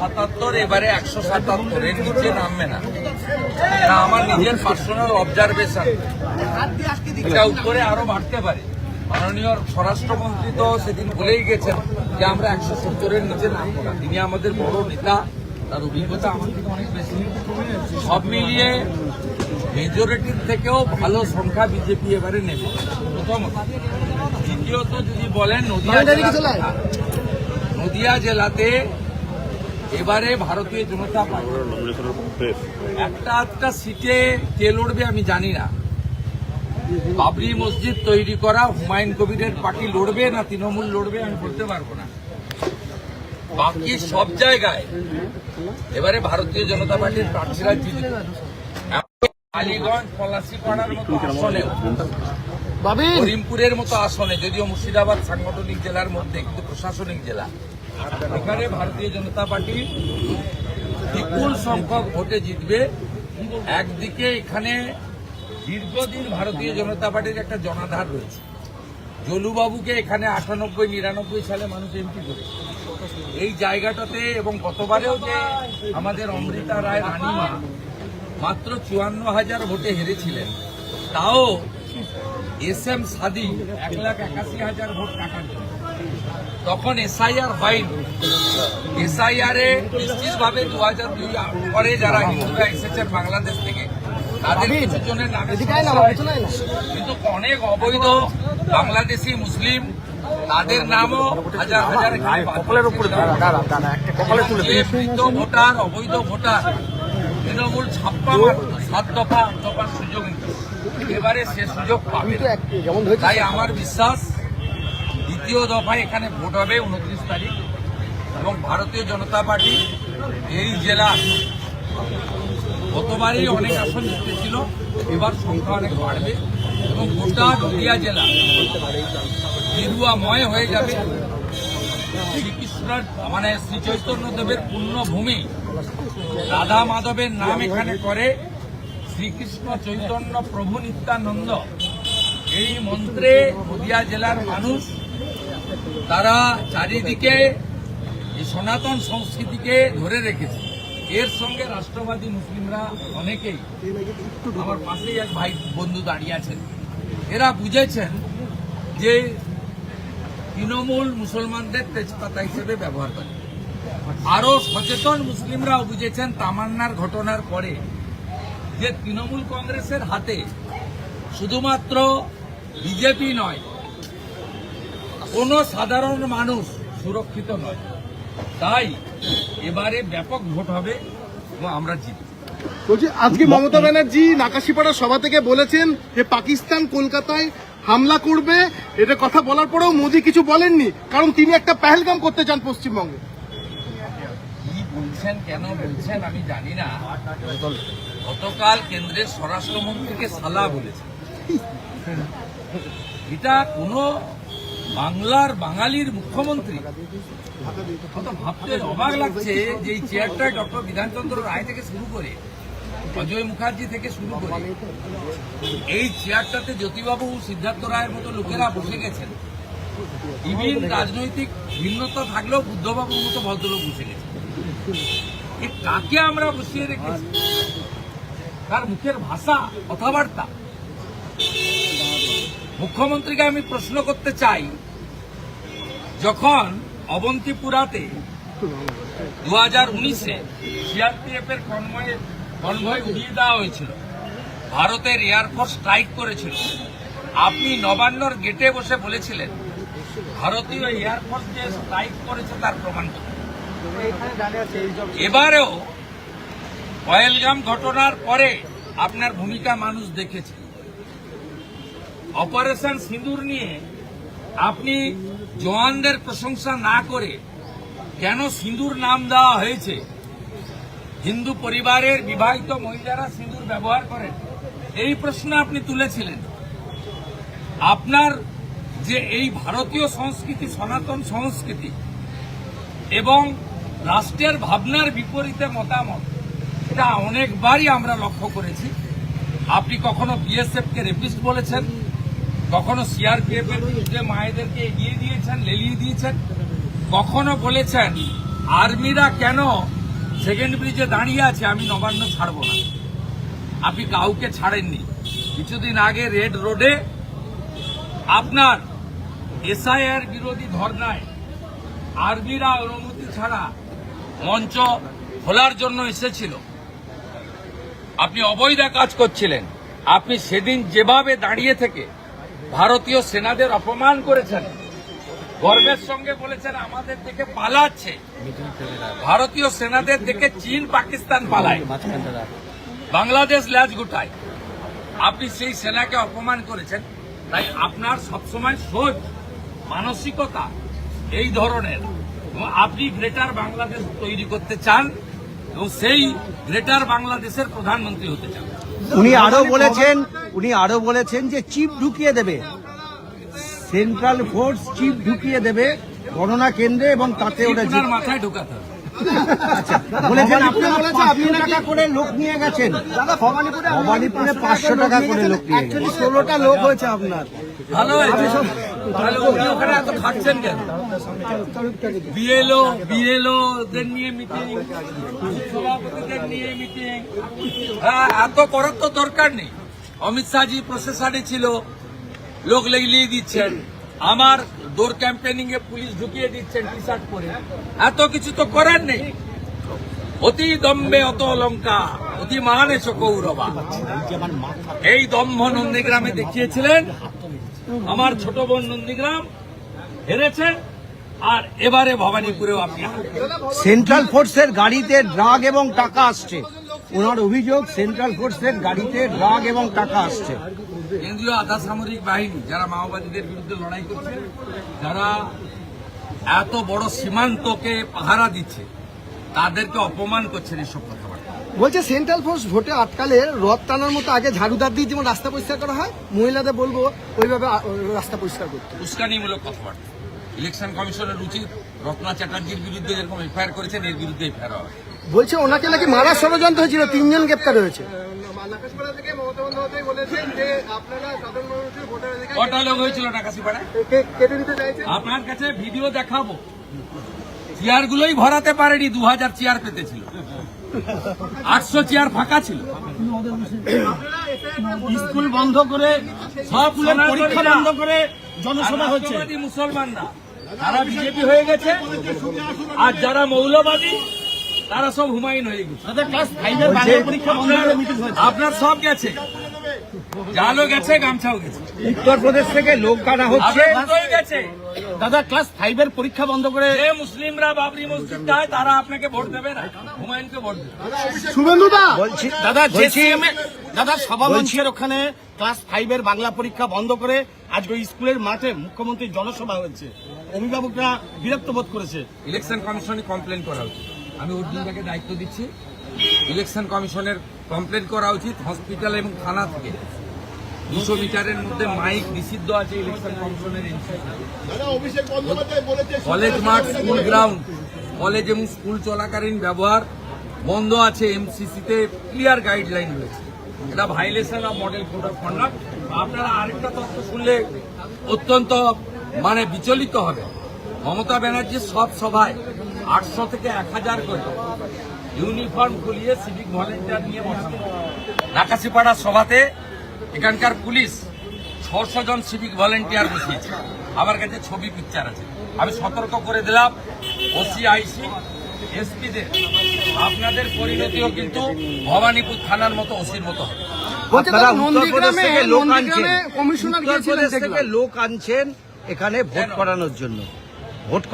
177, এবারে 177 এর নিচে নামবে না। এটা আমার নিজের পার্সোনাল অবজারভেশন। এটা উপরে আরো বাড়তে পারে। মাননীয় স্বরাষ্ট্রমন্ত্রী তো সেদিন বলেই গেছেন যে আমরা 170 এর নিচে নামবো না। তিনি আমাদের বড় নেতা, তার অভিজ্ঞতা আমার থেকে অনেক বেশি। সব মিলিয়ে মেজরিটির থেকেও ভালো সংখ্যা বিজেপি এবারে নেবে, প্রথমত। দ্বিতীয়ত যদি বলেন নদিয়া জেলাতে এবারে ভারতীয় জনতা পার্টি একটা সিটে কে লড়বে আমি জানি না। বাবরি মসজিদ তৈরি করা হুমায়ুন কবিরের পার্টি লড়বে না তৃণমূল লড়বে আমি বলতে পারবো না। বাকি সব জায়গায় এবারে ভারতীয় জনতা পার্টির প্রার্থীরা জিতবে। আলিগঞ্জ, পলাশীপাড়ার মতো আসনে, করিমপুরের মতো আসনে, যদিও মুর্শিদাবাদ সাংগঠনিক জেলার মধ্যে কিন্তু প্রশাসনিক জেলা, এখানে ভারতীয় জনতা পার্টি বিপুল সংখ্যক ভোটে জিতবে। একদিকে এখানে দীর্ঘদিন ভারতীয় জনতা পার্টির একটা জনাধার রয়েছে। জলুবাবুকে এখানে 98-99 সালে মানুষ এমপি করেছে এই জায়গাটাতে, এবং গতবারেও যে আমাদের অমৃতা রায় রানীমা মাত্র 54,000 ভোটে হেরেছিলেন, তাও SM সাদি 1,81,000 ভোট কাটার জন্য। তখন SIR হয়নি। SIR এ নিশ্চিতভাবে 2002 পরে যারা হিন্দুরা এসেছেন বাংলাদেশ থেকে তাদের কিছু জনের নামে, কিন্তু অনেক অবৈধ বাংলাদেশি মুসলিম তাদের নামও হাজার হাজার মৃত ভোটার, অবৈধ ভোটার তৃণমূল 7 দফার সুযোগ নিত। এবারে সে সুযোগ পাবে। তাই আমার বিশ্বাস দ্বিতীয় দফায় এখানে ভোট হবে 29 তারিখ, এবং ভারতীয় জনতা পার্টি এই জেলা গতবারই অনেক আসন জিতেছিল, এবার সংখ্যা অনেক বাড়বে এবং গোটা নদিয়া জেলা গেরুয়াময় হয়ে যাবে। শ্রীকৃষ্ণের মানে শ্রী চৈতন্যদেবের পুণ্যভূমি, রাধা মাধবের নাম এখানে করে শ্রীকৃষ্ণ চৈতন্য প্রভু নিত্যানন্দ, এই মন্ত্রে নদিয়া জেলার মানুষ তারা চারিদিকে এই সনাতন সংস্কৃতিকে ধরে রেখেছে। এর সঙ্গে রাষ্ট্রবাদী মুসলিমরা অনেকেই, আমার পাশেই এক ভাই বন্ধু দাঁড়িয়ে আছেন, এরা বুঝেছেন যে তৃণমূল মুসলমানদের তেজপাতা হিসেবে ব্যবহার করে। আরো সচেতন মুসলিমরাও বুঝেছেন তামান্নার ঘটনার পরে যে তৃণমূল কংগ্রেসের হাতে শুধুমাত্র বিজেপি নয়, কোন সাধারণ মানুষ সুরক্ষিত নয়। তাই এবারে ব্যাপক ভোট হবে এবং আমরা জিতব। বলছি, আজকে মমতা ব্যানার্জি নাকাশিপাড়া সভা থেকে বলেছেন যে পাকিস্তান কলকাতায় হামলা করবে। এটা কথা বলার পরেও মোদী কিছু বলেননি, কারণ তিনি একটা পেহেলগাম করতে চান পশ্চিমবঙ্গে। কি বলছেন, কেন বলছেন আমি জানি না। গতকাল কেন্দ্রের স্বরাষ্ট্রমন্ত্রীকে সালা বলেছেন। এটা কোন বাংলার বাঙালির মুখ্যমন্ত্রী? ভাবতে অবাক লাগছে যে এই চেয়ারটায় ডক্টর বিধানচন্দ্র রায় থেকে শুরু করে অজয় মুখার্জি থেকে শুরু করে এই চেয়ারটাতে জ্যোতিবাবু, সিদ্ধার্থ রায়ের মতো লোকেরা বসে গেছেন। ইভিন রাজনৈতিক ভিন্নতা থাকলেও বুদ্ধবাবুর মতো ভদ্রলোক বসে গেছেন। কাকে আমরা বসিয়ে রেখেছি? তার মুখের ভাষা, কথাবার্তা। মুখ্যমন্ত্রীকে আমি প্রশ্ন করতে চাই, যখন অবন্তিপুরাতে 2019-এ CRPF এর কনভয় উড়িয়ে দেওয়া হয়েছিল, ভারতের এয়ারফোর্স স্ট্রাইক করেছিল, আপনি নবান্নর গেটে বসে বলেছিলেন ভারতীয় এয়ারফোর্স যে স্ট্রাইক করেছে তার প্রমাণ করতে। এবারেও পহেলগাম ঘটনার পরে আপনার ভূমিকা মানুষ দেখেছে। অপারেশন সিঁদুর নিয়ে আপনি জওয়ানদের প্রশংসা না করে কেন সিঁদুর নাম দেওয়া হয়েছে? হিন্দু পরিবারের বিবাহিত মহিলারা সিঁদুর ব্যবহার করেন, এই প্রশ্ন আপনি তুলেছিলেন। আপনার যে এই ভারতীয় সংস্কৃতি, সনাতন সংস্কৃতি এবং রাষ্ট্রের ভাবনার বিপরীতে মতামত, এটা অনেকবারই আমরা লক্ষ্য করেছি। আপনি কখনো BSF-কে রেপিস্ট বলেছেন, কখনো CRPF-এর বিরুদ্ধে মায়েদেরকে এগিয়ে দিয়েছেন, লেলিয়ে দিয়েছেন, কখনো বলেছেন আর্মিরা কেন সেকেন্ড ব্রিজে দাঁড়িয়ে আছে আমি নবান্ন ছাড়বো না। আপনি কাউকে ছাড়েননি। কিছুদিন আগে রেড রোডে আপনার এসআইআর বিরোধী ধর্নায় আর্মিরা অনুমতি ছাড়া মঞ্চ খোলার জন্য এসেছিল। আপনি অবৈধ কাজ করছিলেন। আপনি সেদিন যেভাবে দাঁড়িয়ে থেকে ভারতীয় সেনাদের অপমান করেছেন, গর্বের সঙ্গে বলেছেন আমাদের থেকে পালাচ্ছে, ভারতীয় সেনাদের থেকে চীন পাকিস্তান পালায়, বাংলাদেশ ল্যাজ গুটায়, আপনি সেই সেনাকে অপমান করেছেন। তাই আপনার সবসময় সোচ মানসিকতা এই ধরনের, এবং আপনি গ্রেটার বাংলাদেশ তৈরি করতে চান এবং সেই গ্রেটার বাংলাদেশের প্রধানমন্ত্রী হতে চান। উনি আরো বলেছেন যে চিপ ঢুকিয়ে দেবে, সেন্ট্রাল ফোর্স চিপ ঢুকিয়ে দেবে গণনা কেন্দ্রে এবং তাতে ওটা আপনার মাথায় ঢোকাতে হবে। বলেছেন আপনারা 500 টাকা করে লোক নিয়ে গেছেন। ভবানীপুরে 500 টাকা করে লোক নিয়ে গেছেন। 16টা লোক হয়েছে আপনার। ভালো হয়েছে। তাহলে উনি ওখানে এত খাচ্ছেন কেন? বিএলওদের নিয়ে মিটিং, সভাপতিদের নিয়ে মিটিং, এত করার তো দরকার নেই। অমিত শাহজি প্রশাসনে ছিল, লোক লেগলিয়ে দিচ্ছেন। আমার দৌড় ক্যাম্পেনিং এ পুলিশ ঢুকিয়ে দিচ্ছেন টি শার্ট পরে। এত কিছু তো করার নেই। অতি দম্বে অত অলঙ্কা, অতি মহানে কৌরবা। এই দম্ভ নন্দীগ্রামে দেখিয়েছিলেন। আমার ছোট বোন নন্দীগ্রাম হেরেছেন, আর এবারে ভবানীপুরেও আপনি সেন্ট্রাল ফোর্সের গাড়িতে ড্রাগ এবং টাকা আসছে। ওনার অভিযোগ সেন্ট্রাল ফোর্সের গাড়িতে ড্রাগ এবং টাকা আসছে। কেন্দ্রীয় আধা সামরিক বাহিনী যারা মাওবাদীদের বিরুদ্ধে লড়াই করছে, যারা এত বড় সীমান্তকে পাহারা দিচ্ছে, তাদেরকে অপমান করছেন এসব কথাবার্তা। বলছে সেন্ট্রাল ফোর্স ভোটে আটকালে রথ টানার মতো আগে ঝাড়ুদার দিয়ে যেমন রাস্তা পরিষ্কার করা হয়, মহিলাদের বলবো ওইভাবে রাস্তা পরিষ্কার করতে। উস্কানিমূলক কথাবার্তা। ইলেকশন কমিশনের উচিত রত্না চ্যাটার্জির বিরুদ্ধে যেরকম এফআইআর করেছেন, এর বিরুদ্ধে এফআইআর হয়। বলছে ওনাকে নাকি মারার ষড়যন্ত্র হয়েছিল, 3 জন গ্রেপ্তার হয়েছে। কটা লোক হয়েছিল নাকাশিপাড়ায়? আপনার কাছে ভিডিও দেখাবো। চেয়ার গুলোই ভরাতে পারেনি, 2000 চেয়ার পেতেছিল, 800 চেয়ার ফাঁকা ছিল। স্কুল বন্ধ করে, সব পরীক্ষা বন্ধ করে জনসভা হচ্ছে। মুসলমানরা তারা বিজেপি হয়ে গেছে, আর যারা মৌলবাদী তারা সব হুমায়ুন হয়ে গেছে। আপনার সব গেছে, জালও গেছে, গামছাও গেছে। উত্তরপ্রদেশ থেকে লোক আনা হচ্ছে। গেছে দাদা ক্লাস 5 এর পরীক্ষা বন্ধ করে যে মুসলিমরা বাবরি মসজিদ চায় তারা আপনাকে ভোট দেবে না, হুমায়ুনকে ভোট দেবে। শুভেন্দুদা বলছি দাদা সভামঞ্চের ওখানে ক্লাস 5 এর বাংলা পরীক্ষা বন্ধ করে আজকে স্কুলের মাঠে মুখ্যমন্ত্রীর জনসভা হয়েছে। অভিভাবকরা বিরক্ত বোধ করেছে। ইলেকশন কমিশনে কমপ্লেন করা উচিত। আমি অর্জুনদাকে দায়িত্ব দিচ্ছি, ইলেকশন কমিশনের কমপ্লেন করা উচিত। হসপিটাল এবং থানা থেকে 200 মিটারের মধ্যে মাইক নিষিদ্ধ আছে ইলেকশন কমিশনের। কলেজ মাঠ, স্কুল গ্রাউন্ড, কলেজ এবং স্কুল চলাকালীন ব্যবহার বন্ধ আছে। এমসিসিতে ক্লিয়ার গাইডলাইন রয়েছে। এটা violation of model code of conduct. আপনারা আরেকটা তথ্য শুনলে অত্যন্ত বিচলিত হবে। মমতা ব্যানার্জির সব সভায় 800 থেকে 1000 করে ইউনিফর্ম খুলিয়ে সিভিক ভলেন্টিয়ার নিয়ে বসানো। নাকাশিপাড়ার সভাতে এখানকার পুলিশ 600 জন সিভিক ভলেন্টিয়ার বসিয়েছে। আমার কাছে ছবি পিকচার আছে। আমি সতর্ক করে দিলাম ওসি, আইসি, এসপিদের, আপনাদের পরিণতিও কিন্তু ভবানীপুর থানার মতো ওসির মতো হবে। উত্তরপ্রদেশ থেকে লোক আনছেন এখানে ভোট করানোর জন্য, ভোট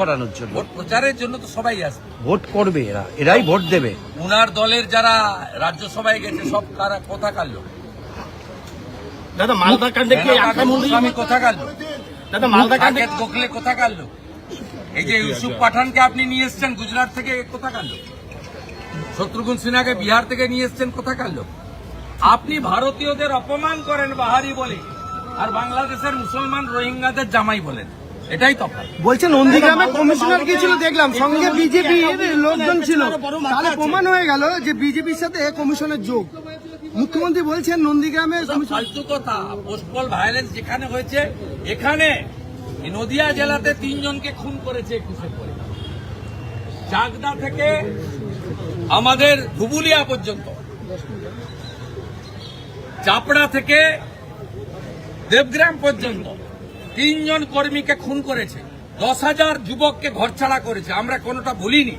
প্রচারের জন্য তো সবাই আসবে, ভোট করবে এরাই ভোট দেবে। উনার দলের যারা রাজ্যসভায় গেছে সব কারা কোথাকার লোক? দাদা মালদা কাণ্ডে কি আমি কোথাকার লোক? দাদা মালদা কাণ্ডে গোখলে কোথাকার লোক? এই যে ইউসুফ পাঠানকে আপনি নিয়ে এসছেন গুজরাট থেকে, কোথাকার লোক? শত্রুঘ্ন সিনহাকে বিহার থেকে নিয়ে এসছেন, কোথাকার লোক? আপনি ভারতীয়দের অপমান করেন বাহারি বলে, আর বাংলাদেশের মুসলমান রোহিঙ্গাদের জামাই বলেন। এটাই তফাৎ। বলছে নন্দীগ্রামে কমিশনার গিয়েছিল, দেখলাম সঙ্গে বিজেপি লোকজন ছিল, তাহলে প্রমাণ হয়ে গেল যে বিজেপির সাথে কমিশনের যোগ। মুখ্যমন্ত্রী বলছেন নন্দীগ্রামে ফালতু কথা। পোস্টপল ভায়োলেন্স যেখানে হয়েছে, এখানে নদিয়া জেলাতে 3 জনকে খুন করেছে 21 পরে। চাকদা থেকে আমাদের ধুবুলিয়া পর্যন্ত, চাপড়া থেকে দেবগ্রাম পর্যন্ত 3 জন কর্মীকে খুন করেছে, 10,000 যুবককে ঘরছাড়া করেছে। আমরা কোনোটা বলিনি।